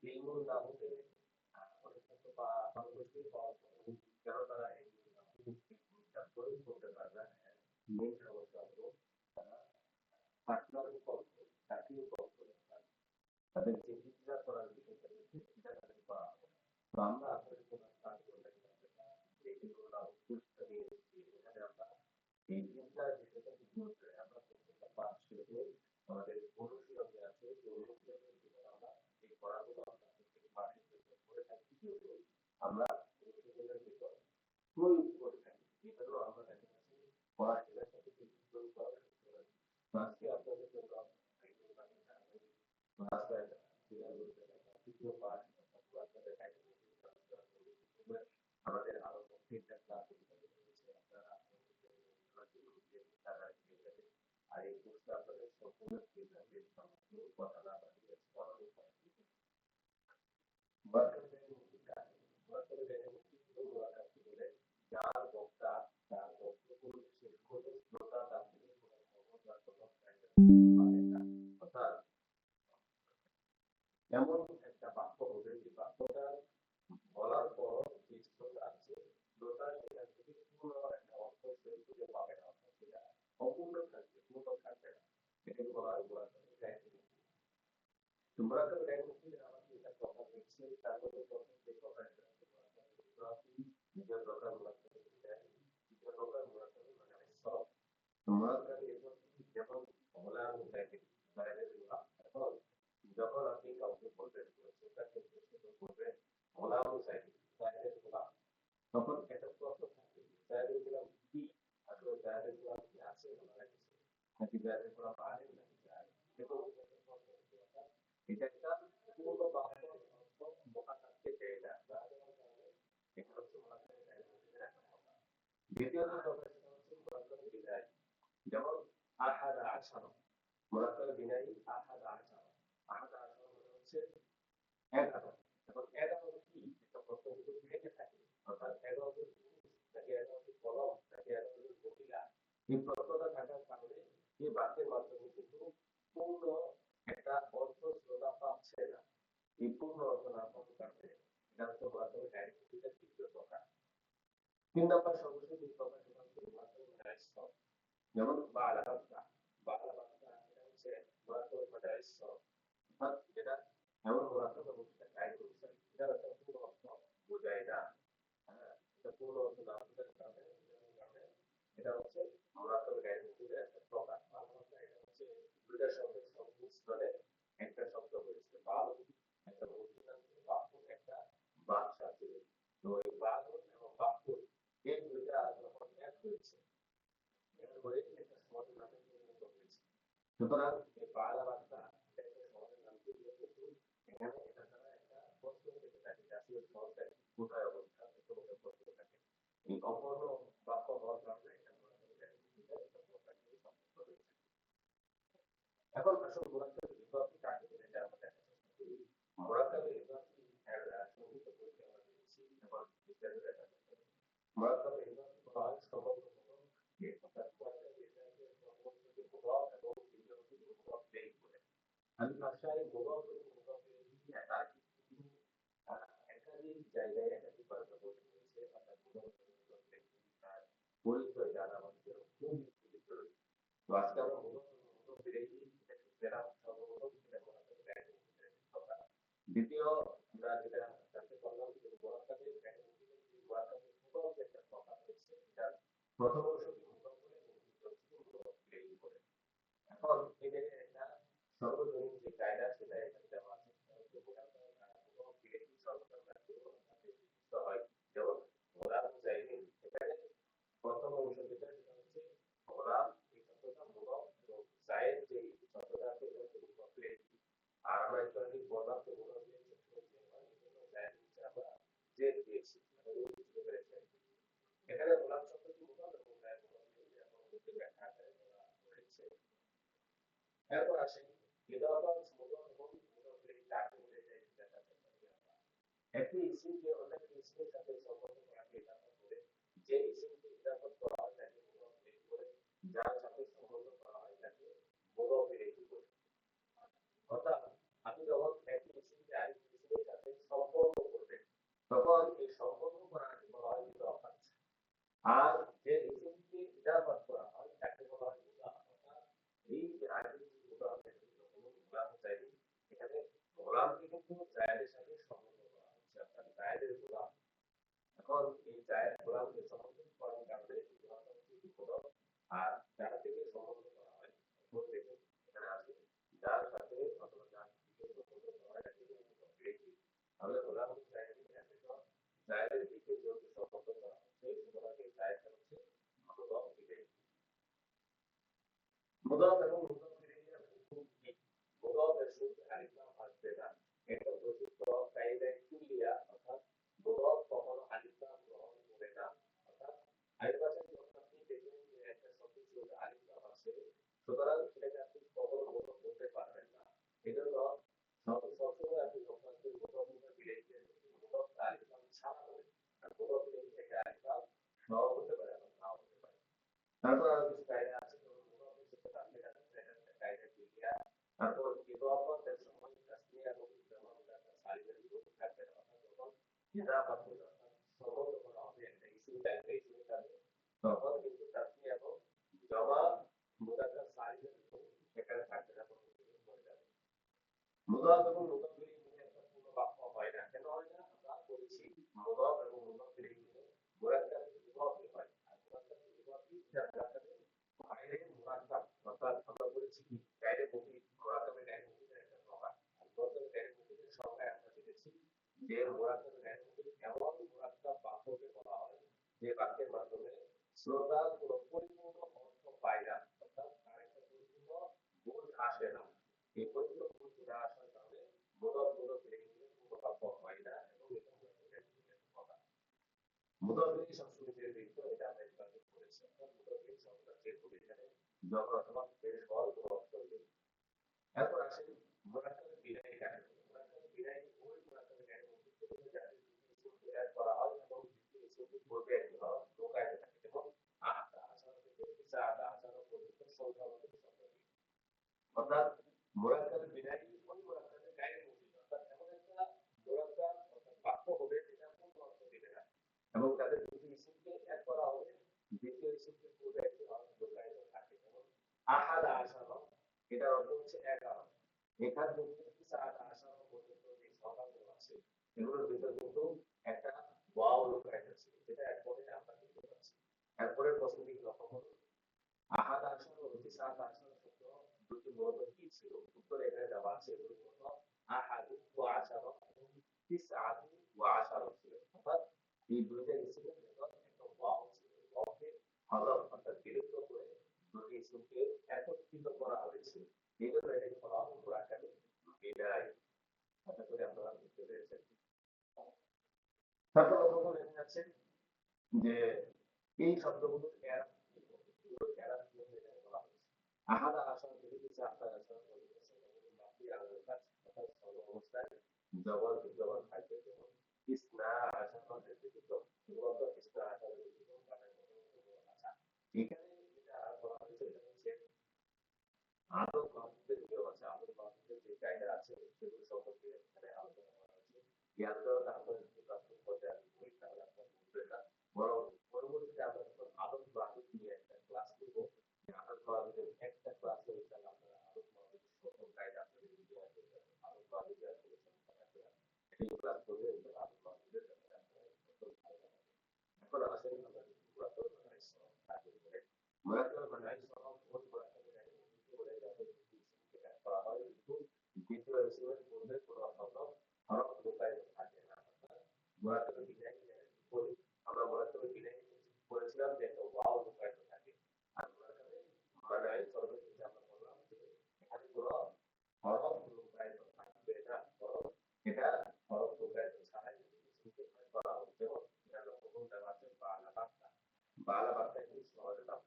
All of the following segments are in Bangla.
এই মূল না হলে অনেক ক্ষেত্রে বা বাংলাদেশে কেন তারা এই প্রয়োগ করতে পারে না মেন সমস্যা হলো তারা পার্টনারও কম করে চাকরিও কম করে তাদের যে চিন্তা করার বিষয়টা রয়েছে সেটা তাদের করা হয় তো আমরা আসলে কোনো কাজ করলে যেগুলো পরীক্ষা দিয়ে এখানে আমরা এই চিন্তার বিষয়টা দূর করে আমরা প্রত্যেকটা পাঠ শেষে আমাদের অনুশীলনে আছে যে অনুশীলনের ভিতরে আমরা এই পড়াগুলো আমরা প্রত্যেক পাঠের ক্ষেত্রে করে থাকি কিন্তু আমরা অনুশীলনের ভিতর প্রয়োগ করে থাকি যেটা হলো আমরা দেখা যাচ্ছে পড়াশোনার সাথে যোগ করার ক্ষেত্রে আজকে আপনাদের জন্য ক্লাসে তৃতীয় পাঠ আমাদের আরো প্রত্যেকটা ক্লাস আর এই কোর্সটা আপনাদের সম্পূর্ণ ফ্রি থাকবে কথা না বাড়িয়ে যার বক্তা তার বক্তব্য শেষ করে শ্রোতা তার থেকে অর্থাৎ এমন একটা বাক্য হবে যে বাক্যটা বলার পর যে শ্রোতা আছে শ্রোতা সেখান থেকে পুরো একটা অর্থ সে খুঁজে পাবে না অর্থাৎ সেটা অপূর্ণ থাকবে পূর্ণ থাকবে না এটাকে বলা হয় তোমরা তো আমাকে এটা কথা বলছে তারপরে প্রথম যে কথাটা নিজের দরকার নিজের দরকার মানে সব তোমরা যেমন কমলা বাইরে এখন যখন আপনি কাউকে বলবেন তাকে প্রশ্ন করবেন কমলা বাইরে তখন একটা প্রশ্ন থাকবে বাইরে গুলা কি আসলে বাইরে গুলা কি আছে নাকি বাইরে গুলা পারে নাকি এটা একটা পূর্ণ বাক্য মহাকাশ থেকে এটা দ্বিতীয় যেমন আহাদ আশার মোরাক্কাব বিনাই আহাদ আশার আহাদ আশার মানে হচ্ছে 11 এখন 11 কি একটা প্রশ্ন কিন্তু থেকে থাকে অর্থাৎ 11 নাকি 11 কলম নাকি 11 মহিলা এই প্রশ্নটা থাকার কারণে এই বাক্যের মাধ্যমে কিন্তু পূর্ণ একটা অর্থ শ্রোতা পাচ্ছে না এই পূর্ণ অর্থ না পাওয়ার কারণে এটা হচ্ছে মোরাক্কাব ডাইরেক্টরিটা তৃতীয় প্রকার 3 নম্বর সর্বশেষ এই প্রকার সেটা হচ্ছে মোরাক্কাব ডাইরেক্ট যেমন বালাবাক্কা বালাবাক্কা এটা হচ্ছে মোরাক্কাব ডাইরেক্ট অর্থাৎ যেটা এমন মোরাক্কাব এবং সেটা গাইড করছে এটা একটা পুরো অর্থ বোঝায় না এটা পুরো অর্থ না বোঝার কারণে এটা হচ্ছে মোরাক্কাব গাইড করছে একটা প্রকার বালাবাক্কা এটা হচ্ছে দুইটা শব্দের সংমিশ্রণে একটা শব্দ হয়েছে বাল একটা মূর্তিমান বাক্য একটা বাক্স আছে তো এই বাল এবং বাক্য এই দুইটা যখন এক হয়েছে সুতরাং এই বাংলা ভাষা সমাজের নাম এখানে এটা দ্বারা একটা প্রশ্ন থেকে থাকে জাতীয় সরকার কোথায় অবস্থা তোমাকে প্রশ্ন থাকে এই অপূর্ণ বাক্য হওয়ার কারণে এখন আসল মোরাক্কাবের বিভাগটি কাকে বলে এটা আমরা দেখার চেষ্টা করি মোরাক্কাবের বিভাগটি সংগীত পরীক্ষা আমরা দিয়েছি এবং বিস্তারিত দেখার চেষ্টা করি মোরাক্কাবের বিভাগটি বলা হয় সমগ্র আমি ভাষায় একাধিক জায়গায় একাধিক ভাষা বলতে হয়েছে পরিচয় জানা আমাদের খুব জরুরি তো আজকে আমরা দ্বিতীয় আমরা যেটা জানতে পারলাম যে প্রথম এখন এদের একটা সর্বজনীন যে কায়দা সেটা এখানে দেওয়া আছে হয় যেমন ওরা চাইলেন এখানে প্রথম অংশ যেটা সেটা হচ্ছে ওরা এই শব্দটা মূলক এবং চায়ের যে শব্দটা আছে এটা হচ্ছে মূলক আর আমরা একটু বললাম যে মূলক আমরা যে দিয়েছি এখানে গোলাপ শব্দটি মূলক এবং ব্যাখ্যা আকারে বলা হয়েছে এরপর আসে বিধাবাস মূলক এবং মূলকের কাকে বলে যায় একটি ইসিমকে অন্য ইসিমের সাথে সম্পর্ক করাকে ইজাফা করে যে ইসিমকে ইজাফা করা হয় তাকে মুদাফ ইলাইহি বলে যার সাথে সম্পর্ক করা হয় তাকে মুদাফ ইলাইহি বলে অর্থাৎ আপনি যখন একটি ইসিমকে আরেকটি কিন্তু জায়েদের সাথে সম্পর্ক করা হচ্ছে, অর্থাৎ জায়েদের গোলাম। এখন এই জায়েদ গোলামকে সমর্থন করার কারণে বিপদ, আর যার থেকে সমর্থন করা হয় বলতে এখানে আছে যার সাথে অথবা যার থেকে সমর্থন করা হয় তাহলে গোলাম জায়েদের দিকে যদি সমর্থন করা হচ্ছে সুতরাং এই জায়েদটা হচ্ছে মুদাফ ইলাইহি। মুদাফ এবং মুদাফ ইলাইহি খুব ঠিক। মুদাফের শুরুতে আলিফ লাম আসবে না, এটা প্রসিদ্ধ কায়দায় কুলিয়া, অর্থাৎ মুদাফ কখনো আলিফ লাম গ্রহণ করে না। অর্থাৎ আরেকটা যখন আপনি দেখবেন যে একটা শব্দের শুরুতে আলিফ লাম আসে, সুতরাং সেটাকে আপনি কখনো মুদাফ বলতে পারবেন না। এজন্য সবসময় আপনি যখন আপনি মুদাফ মুদাফ ইলাইহি মুদাফ আলিফ লাম ছাড়া হবে, আর মুদাফ ইলাইহি থেকে আলিফ লাম নাও হতে পারে এবং নাও হতে পারে। তারপর আরো কিছু কায়দা আছে, যেমন মুদাফের সাথে তাসনিয়া আছে, এটা একটা কায়দা কুলিয়া। তারপর ইদাফাতের সময় তাসনিয়া এবং ইদাফাতের একটা সারিদের বিপরীত থাকবে, অর্থাৎ যখন ইদাফাতের অর্থাৎ সম্বোধন করা হবে একটা ইসমকে একটা ইসমের সাথে, তখন কিন্তু তাসনিয়া এবং জমা মুযাক্কার সারিদের বিপরীত সেখানে থাকবে না, কোনো কিছু হয়ে যাবে। মুদাফ এবং মুদাফ ইলাইহি মিলে একটা পূর্ণ বাক্য হয় না। কেন হয় না? আমরা বলেছি মুদাফ এবং মুদাফ ইলাইহি মিলে মুরাক্কাব ইদাফি হয়, আর মুরাক্কাব ইদাফি বাইরে মুরাক্কাব, অর্থাৎ আমরা বলেছি কি গায়রে মুফিদ, মুরাক্কাবে গায়রে মুফিদের একটা প্রকার। আর মুরাক্কাবে গায়রে মুফিদের সংজ্ঞায় আমরা দেখেছি যে মুরাক্কাবে গায়রে মুফিদ এমন মুরাক্কাব বাক্যকে বলা হয় যে বাক্যের মাধ্যমে শ্রোতা কোনো পরিপূর্ণ অর্থ পায় না, অর্থাৎ তার একটা পরিপূর্ণ বোধ আসে না। এই পরিপূর্ণ বোধ না আসার কারণে মুদাফ মুদাফ ইলাইহি পূর্ণ বাক্য হয় না, এবং এটা কথা। মুদাফ ইলাইহি সবসময় যে দেখতে এটা আমরা একবার করেছি, অর্থাৎ মুদাফ ইলাইহি সংজ্ঞা চেক করে এখানে যখন অথবা পেশ হওয়ার কোনো অপশন নেই। এরপর আসেন মুরাক্কাবে বিনাই গায়রে। মুরাক্কাবে বিনাই ওই মুরাক্কাবে গায়রে মুফিদ যাদের ইসমকে অ্যাড করা হয় এবং দ্বিতীয় ইসমকে পূর্বে অ্যাড করা হয়, দো কায়দা থাকে, যেমন আহতা আশারা থেকে ইসাআতা আশারা পর্যন্ত সংখ্যাবাচক শব্দ। অর্থাৎ মুরাক্কাবে বিনাই ওই মুরাক্কাবে গায়রে মুফিদ, অর্থাৎ এমন একটা মুরাক্কাব অর্থাৎ বাক্য হবে যেটা কোনো অর্থ দিবে না, এবং তাদের দুটি ইসমকে অ্যাড করা হবে, দ্বিতীয় ইসমকে পূর্বে অ্যাড করা হবে, দো কায়দা থাকে। যেমন আহাদা আশারা, এটার অর্থ হচ্ছে 11। এখান থেকে ইসাআতা আশারা পর্যন্ত যে সংখ্যাগুলো আছে এগুলোর ভিতরে কিন্তু একটা ওয়াও লুকায়িত আছে, যেটা এরপরে আমরা দেখতে পাচ্ছি। এরপরের প্রশ্নটি লক্ষ্য করুন, আহাদ আশারা ও ইসাআতা আশারা শব্দ দুটি মূলত কি ছিল? উত্তরে এখানে দেওয়া আছে, এগুলো মূলত আহাদু ওয়া আশারা এবং তিসআতু ওয়া আশারা ছিল। অর্থাৎ এই দুইটা ইসমের ভেতর একটা ওয়াও ছিল, ওয়াওকে হযফ অর্থাৎ বিলুপ্ত করে দুটি ইসমকে একত্রিত করা হয়েছে। এই জন্য এটাকে বলা হয় মুরাক্কাবে বিনাই। আশা করি আপনারা বুঝতে পেরেছেন। তারপর লক্ষ্য করে দেখা যাচ্ছে যে এই শব্দগুলোর এরাব কি হবে, এগুলোর এরাব কি হবে এটা বলা হয়েছে। আহাদা আশারা থেকে তিসআতা আশারা পর্যন্ত বাকি আলাদা কাজ, অর্থাৎ সর্বাবস্থায় জবর জবর থাকবে, যেমন ইসনা আশারা থেকে শুধুমাত্র ইসনা আশারা থেকে আচ্ছা, এখানে যেটা বলা হয়েছে এটা হচ্ছে আদব মাহফুজের নিয়ম আছে, আদব মাহফুজের যে কায়দা আছে সেগুলো সম্পর্কে এখানে আলোচনা করা হয়েছে। এই আলোচনাটা আপনাদের যদি প্রাথমিক পর্যায়ে আমি করি তাহলে আপনারা বুঝবেন না, বরং পরবর্তীতে আমরা যখন আদব মাহফুজ নিয়ে একটা ক্লাস করব, আদব মাহফুজের একটা ক্লাসে ইনশাআল্লাহ আপনারা আদব মাহফুজের সকল কায়দা আপনাদের বুঝে আসবে। আদব মাহফুজের আসলে সেই ক্লাস করলে ইনশাআল্লাহ আদব মাহফুজের ব্যাপারে আপনারা সকল ধারণা পাবেন। এখন আসেন আমরা মুরাক্কাবে বানাই সরফ কাকে বলে। মুরাক্কাবে বানাই সরফ ওই মুরাক্কাবে গায়রে মুফিদকে বলে যাতে ইসমকে অ্যাড করা হয় কিন্তু দ্বিতীয় ইসমের পূর্বে কোনো হরফ লুকায়িত থাকে না। অর্থাৎ মুরাক্কাবে বিনাই বলি, আমরা মুরাক্কাবে বিনাই বলেছিলাম যে একটা ওয়াও লুকায়িত থাকে, আর মুরাক্কাবে বানাই সরফের ক্ষেত্রে আমরা বললাম যে এখানে কোনো হরফ লুকায়িত থাকবে না, বরং এটা হরফ লুকায়িত ছাড়াই ইসমকে অ্যাড করা হবে। যেমন এখানে হুকুম দেওয়া আছে বালা বাক্তা, বালা বাক্তা একটি সহজ নাম।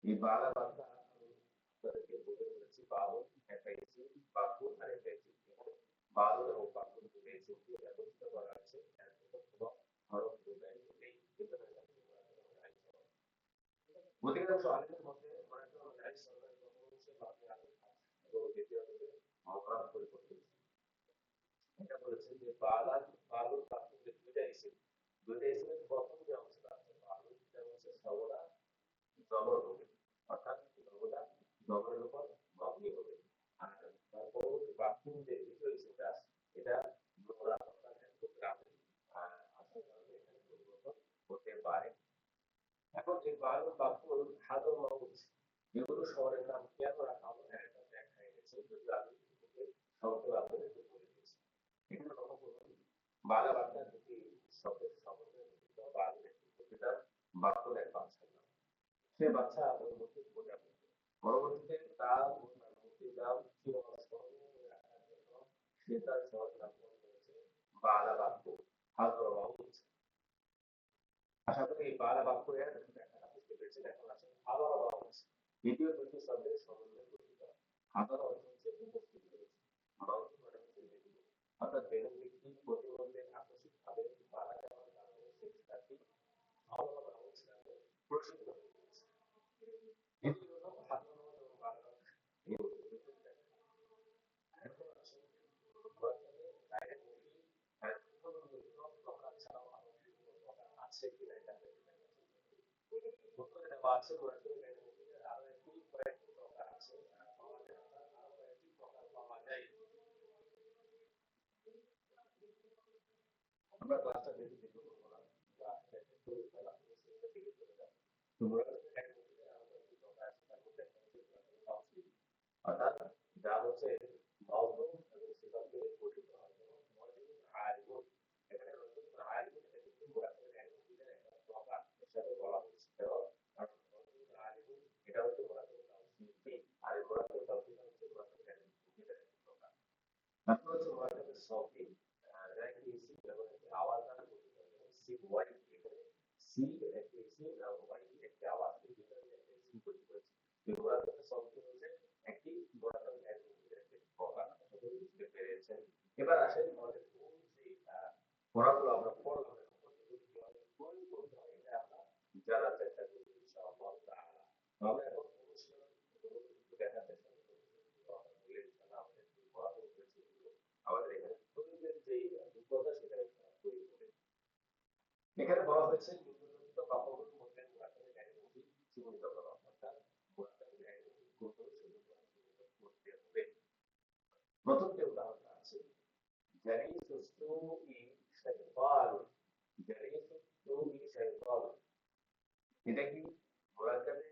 এই বালা বাক্তা আমি আপনাদেরকে বলেছি বাউল একটা ইসম, বাকুল আর একটা ইসম, বাউল এবং বাকুল দুটো ইসমকে একত্রিত করা আছে, এর মধ্যে কোনো হরফ লুকায়িত নেই। অধিকাংশ আলেমের মতে মুরাক্কাবে বানাই সরফের প্রথম অংশে বাকি আরবি এবং দ্বিতীয় অংশে মুরাক্কাব পরিবর্তন। এটা বলেছে যে বালুর বাকুল যে দুইটা ইসম, দুইটা ইসমের প্রথম যে অংশটা আছে বালুর, এটা হচ্ছে সবরা জবর হবে, অর্থাৎ জবরটা জবরের উপর মবনি হবে। আর তার পরবর্তী বাকুল যে দ্বিতীয় ইসমটা আছে এটা পারে। এখন এই বায়ু বাকুল হাদর মাউজ এগুলো শহরের নাম কেন রাখা হলো একটা ব্যাখ্যা এনেছে, যদি আমি সংক্ষেপে আপনাদেরকে বলে দিচ্ছি। এখানে লক্ষ্য করুন, বাংলা ভাষার দুটি শব্দের সমন্বয়ে গঠিত বায়ু একটি প্রতিদান বাকুল এক বাচ্চার নাম। সে বাচ্চা ওর মধ্যে পড়ে আছে। পরবর্তীতে তার ও তার মূর্তির নাম চিরস্মরণীয় করে রাখার জন্য সে তার শহরের নামকরণ করেছে বালা বাকুল হাদর মাউজ। আশা করি এই বালা বাক্যের ব্যাখ্যাটা বুঝতে পেরেছেন। এখন আসেন হাদর মাউজ। দ্বিতীয় দুটি শব্দের সমন্বয়ে গঠিত। হাদর অর্থ হচ্ছে উপস্থিত হয়েছে, মাউজ মানে হচ্ছে মৃত্যু। অর্থাৎ বেলুন ব্যক্তি প্রতিবন্ধে আকস্মিকভাবে মারা যাওয়ার কারণে সেই শিক্ষার্থী হাদর মাউজ নামে প্রসিদ্ধ হয়ে গেছে। দ্বিতীয় হলো হাদর মাউজ এবং বালা বাক্য এই দুটি ব্যাখ্যা। এখন আসেন বর্তমানে গায়ের মধ্যে কোনো প্রকার ছাড়াও আরো বিভিন্ন প্রকার আছে কিনা এটা উত্তরে দেওয়া আছে। গায়ের মধ্যে আরো কয়েকটি প্রকার আছে, পাওয়া যায় না, আরো কয়েকটি প্রকার পাওয়া যায়। আমরা ক্লাসটা বেশি দীর্ঘ করবো না, একটু খেলা দিকে চলে যাবো। তো গায়ের মধ্যে আরো কয়েকটি প্রকার আছে, তার মধ্যে একটা হচ্ছে তাওসিফ, অর্থাৎ যা হচ্ছে মাওজুদ এবং সিফাতে গঠিত হয়, যেমন মওজুদ আলিমুন। এখানে মওজুদ আলিমুন এটা কিন্তু মুরাদের গায়ের মধ্যে একটা প্রকার হিসাবে বলা হচ্ছে, কারণ মওজুদ আলিমুন এটা হচ্ছে মুরাদের তাওসিফি, আর এই মুরাদের তাওসিফ হচ্ছে মুরাদের গায়ের মধ্যে একটা প্রকার। তারপর হচ্ছে মুরাদের সফি, যা একটি ইসিম এবং একটি আওয়াজ দ্বারা গঠিত, যেমন সিপ ওয়াই। এখানে সি একটি ইসিম এবং ওয়াই একটি আওয়াজ, এই দুটো নিয়ে একটা ইসিম তৈরি করেছে। এই মুরাদের সফি হচ্ছে একটি মুরাদের গায়ের মধ্যে একটি প্রকার। আশা করি বুঝতে পেরেছেন। এবার আসেন আমাদের মূল যে পড়াগুলো আমরা পড়লাম, এগুলো কিভাবে প্রয়োগ করতে হয় এটা আমরা জানার চেষ্টা করব ইনশাআল্লাহ তাআলা। আমরা এখন অনুশীলন দেখার চেষ্টা করব। আমাদের পড়াগুলো হয়েছে এগুলো আমাদের এখানে প্রয়োগের যে যোগ্যতা সেটা তৈরি করে। এখানে বলা হয়েছে নিম্নলিখিত বাক্যগুলোর মধ্যে মুরাদের গায়ের মধ্যে চিহ্নিত করা, অর্থাৎ মুরাদের গায়ের মধ্যে কোন করতে হবে। প্রথম যে উদাহরণটা আছে, جليس السوء شيطان، جليس السوء شيطان। এটা কি মুরাক্কাবে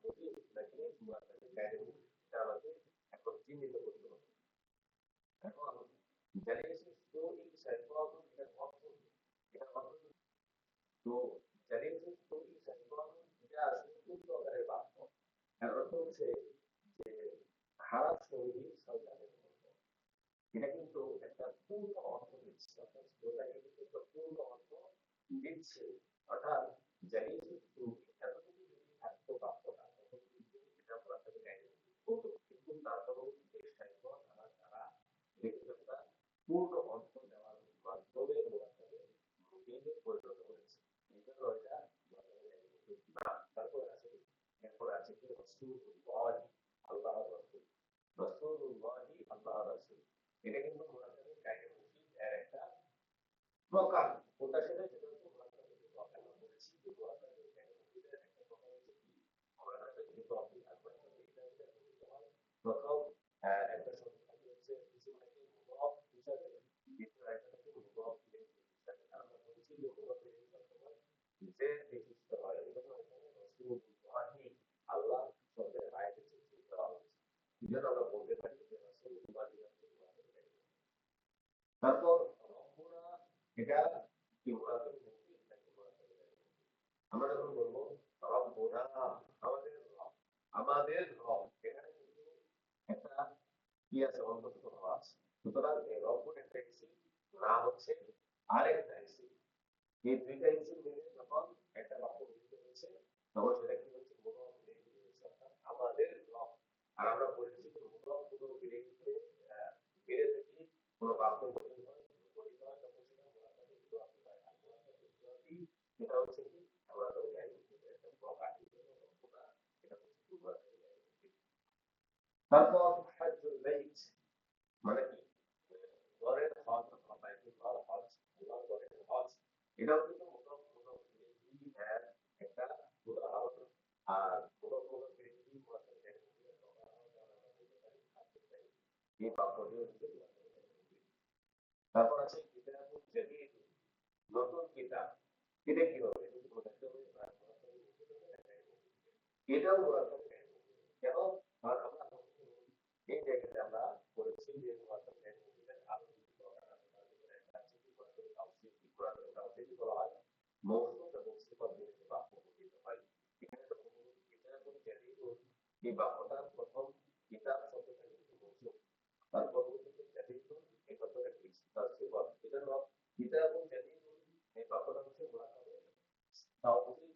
মুফিদ নাকি মুরাক্কাবে গায়রে মুফিদ, এটা আমাদের এখন চিহ্নিত করতে হবে। এখন জালিস السوء شيطان এর অর্থ কি? এটা অর্থ তো জালিস السوء شيطان এটা আসলে কোন প্রকারের বাক্য? এর অর্থ হচ্ছে যে খারাপ সঙ্গী শয়তানের মতো। এটা কিন্তু একটা পূর্ণ অর্থ দিচ্ছে, অর্থাৎ শ্রোতাকে কিন্তু একটা পূর্ণ অর্থ দিচ্ছে। অর্থাৎ জালিস এতটুকু যদি থাকতো বাক্যটা, তখন কিন্তু এটা মুরাক্কাবে গায়রে হতো, কিন্তু তারপরেও যে শয়তান আমার দ্বারা এটা কিন্তু একটা পূর্ণ অর্থ দেওয়ার মাধ্যমে মুরাক্কাবে মুফিদে পরিণত করেছে। এই জন্য এটা মুরাক্কাবে গায়রে মুফিদ না। এরপর আছে কি রাসূলুল্লাহি, আল্লাহর রাসূল। রাসূলুল্লাহি আল্লাহর রাসূল, এটা কিন্তু মুরাক্কাবে গায়রে মুফিদ এর একটা প্রকার। কোনটা সেটা হচ্ছে মুরাক্কাবে প্রকার। আমরা বলেছি যে মুরাক্কাবে গায়রে মুফিদের একটা প্রকার হচ্ছে কি মুরাক্কাবে ইদাফি। আর মুরাক্কাবে ইদাফি গঠিত হয় প্রথম একটা শব্দ থাকে হচ্ছে ইসিমটাকে মুদাফ হিসাবে, দ্বিতীয় একটা থাকে মুদাফ ইলাইহি হিসাবে। আমরা বলেছি যে মুদাফ ইলাইহি সবসময় যে বিশিষ্ট হয়, এই জন্য এখানে রাসূলুল্লাহি আল্লাহ শব্দের আয়াতে চিহ্নিত করা হয়েছে। এই জন্য আমরা বলতে পারি যে রাসূলুল্লাহি মুরাক্কাবে গায়রে মুফিদ। তারপর রব্বুনা, এটা কি মুরাক্কাবে মুফিদ নাকি মুরাক্কাবে গায়রে মুফিদ? আমরা যখন বলবো রব্বুনা আমাদের রব, আমাদের রব, এখানে কিন্তু একটা কি আছে, অন্তর্গত হওয়া আছে। সুতরাং এই রব্বুর একটা ইসিম, নাম হচ্ছে আরেকটা ইসিম। এই দুইটা ইসিম মিলে যখন একটা বাক্য গঠিত হয়েছে, তখন সেটা কি হচ্ছে মুদাফ ইলাইহি হচ্ছে, অর্থাৎ আমাদের রব। আর আমরা বলেছি যে মুদাফ মুদাফ ইলাইহিতে মিলে যদি কোনো বাক্য গঠিত হয় তখন সেটা মুরাক্কাবে ইদাফি হয়। আর মুরাক্কাবে ইদাফি এটা হচ্ছে কি মুরাক্কাবে গায়রে মুফিদের একটা প্রকার। এই জন্য রব্বুনা এটা হচ্ছে মুরাক্কাবে গায়রে মুফিদ। তারপর হজ্জুল বাইত মানে কি ঘরের হজ, বাইতুল্লাহর হজ, আল্লাহর ঘরের হজ। এটাও কিন্তু মুদাফ মুদাফ ইলাইহি এর একটা উদাহরণ। আর মুদাফ মুদাফ ইলাইহি মুরাক্কাবে গায়রে মুফিদের প্রকার হয়, তাহলে আমরা বলতে পারি হজ্জুল বাইত। এই বাক্যটি হচ্ছে মুরাক্কাবে গায়রে মুফিদ। তারপর আছে কিতাবুল জাদীদ, নতুন কিতাব। এটা কি হবে? এটাও মুরাদকে কেন আমরা এই জায়গাতে আমরা বলেছি যে মুরাদকে আরো বলা হয় মৌসুম এবং সিফাত দিয়ে বাক্য গঠিত হয়। এখানে কিতাবুন জাদিদুন এই বাক্যটা প্রথম কিতাব শব্দটা কিন্তু মৌসুম, তার পরবর্তীতে জাদিদুন এই কথাটা কি তার সিফাত। এজন্য কিতাবুন জাদিদুন এই বাক্যটা হচ্ছে মুরাদ তাওসীফি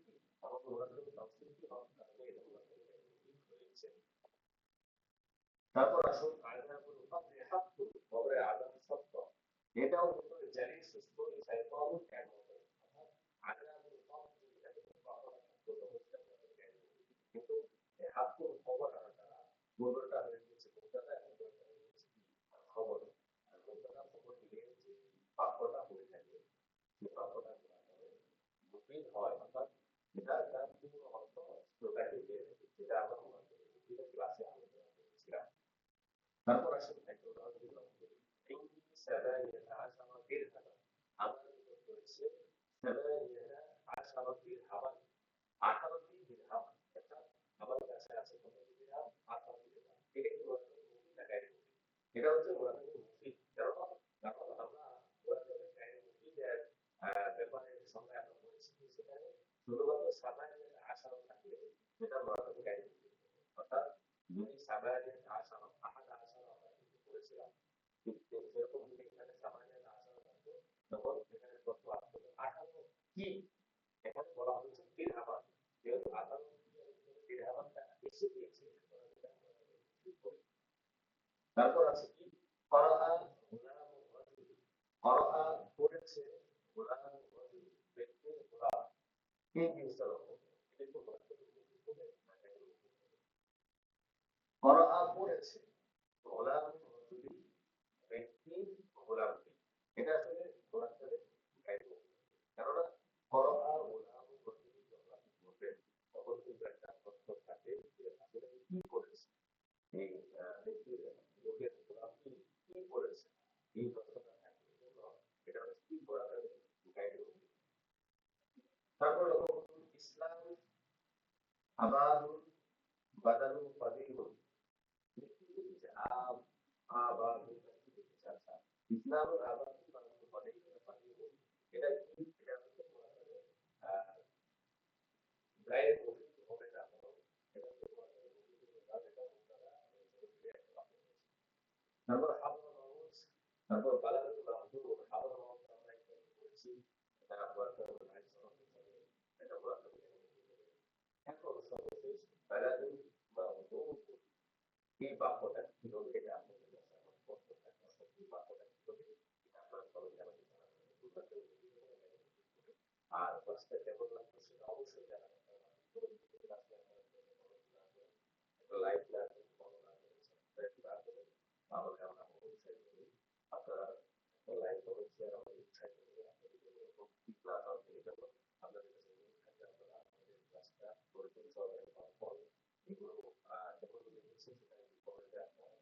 এবং মুরাদ তাওসীফি হওয়ার কারণে এটা মুরাদ হয়েছে। তারপর আসুন আযাবুল কবরি হাক্কুন, কবরের আযাব সত্য, এটাও কিন্তু জারি সুস্থ সাইফাউল এর মতো। আযাবুল কবরি এটা কিন্তু কবর কিন্তু হাক্কুন খবর আলাদা, খবরটা হয়ে গেছে মুবতাদা এবং খবর, আর মুবতাদা খবর মিলে যে বাক্যটা হয়ে থাকে সেই বাক্যটা মুফিদ হয়, অর্থাৎ এটা তার পূর্ণ অর্থ প্রকাশে পেয়ে থাকে, যেটা আমরা ক্লাসে আলোচনা করেছিলাম। তারপর আসুন একটা উদাহরণ দিলাম, ইন্নি সাবানিয়াতা আশারা দিরহামান, আমার নিকট রয়েছে সাবানিয়াতা আশারা দিরহামান, 18টি দিরহাম, অর্থাৎ আমার কাছে আছে কতটি দিরহাম? 18টি দিরহাম। এটা কি মুরাদের মুফিদ না গায়রে মুফিদ? এটা হচ্ছে মুরাদের মুফিদ। কারণ আমরা মুরাদের গায়রে মুফিদের ব্যাপারে সংজ্ঞা আমরা বলেছি সেখানে শুধুমাত্র সাবানিয়াতা আশারা থাকলে সেটা মুরাদের গায়রে মুফিদ, অর্থাৎ যদি সাবানিয়াতা আশারা আহাদা আশারা আমরা কিন্তু বলেছিলাম সেরকম যদি এখানে সাবানিয়াতা আশারা থাকতো তখন এখানে কত আসতো? 18 কি এখানে বলা হচ্ছে দিরহামান, যেহেতু 18 দিরহামানটা এসে গিয়েছে। তারপর আছে কি করাআ গুলাম রাজুল, করাআ পড়েছে গুলাম রাজুল ব্যক্তির গোলাম, কি জিনিসটা লক্ষ্য কিন্তু করাআ পড়েছে গোলাম রাজুলি ব্যক্তির গোলামকে, এটা আসলে গোলামকে গাইড, কেননা করাআ গোলাম রাজুলি যখন বলবেন তখন কিন্তু একটা তথ্য থাকে যে আসলে কি করেছে এই ব্যক্তির লোকের গোলামটি কি করেছে, এই তথ্যটা থাকার জন্য এটা হচ্ছে কি গোলামের গাইড। তারপর লক্ষ্য করুন ইসলাম আবাদুল বাদালু ফাদিলুন, ইসলাম আবাদুল বাদালু ফাদিলুন, এটা কি? এটা হচ্ছে গায়ের মুফিদ হবে না, তারপর হাবুল মাউস, তারপর বালাগুল মাহদুর, হাবুল মাউস আমরা এখানে বলেছি তারপর এটা বলা এখন সর্বশেষ বালাগুল মাহদুর, এই বাক্যটা কি হবে এটা আপনাদের কাছে আমার প্রশ্ন থাকবে, এই বাক্যটা কি হবে এটা আপনারা সবাই জানাতে আর ক্লাসটা কেমন লাগলো সেটা অবশ্যই জানাবেন। লাইক না ফলো না সাবস্ক্রাইব না করে তাহলে আমরা অবশ্যই করি আপনারা লাইক করুন, শেয়ার আমাদের উৎসাহিত করে আপনাদের এরকম কি ক্লাস হবে এই জন্য আপনাদের কাছে অনুরোধ থাকবে আপনারা আমাদের ক্লাসটা পরিচিত সবাই পাওয়ার পর এগুলো যখন দেখেছেন সেটা কমেন্টে আপনারা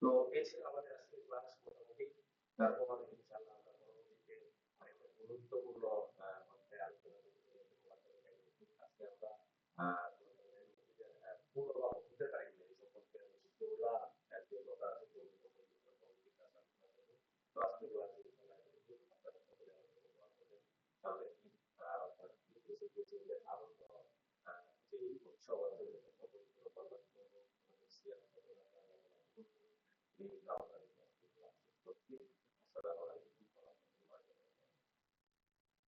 তো এই ছিল আমাদের আজকে ক্লাস মোটামুটি। তারপর ইনশাআল্লাহ আমরা পরবর্তীতে আরেকটা গুরুত্বপূর্ণ অধ্যায় আলোচনা করব। আজকে আমরা পূর্ণভাবে বুঝতে পারি না এই সম্পর্কে যেগুলা একজন কথা আছে তো আজকে ক্লাসে তাহলে আরো যে উৎসব আছে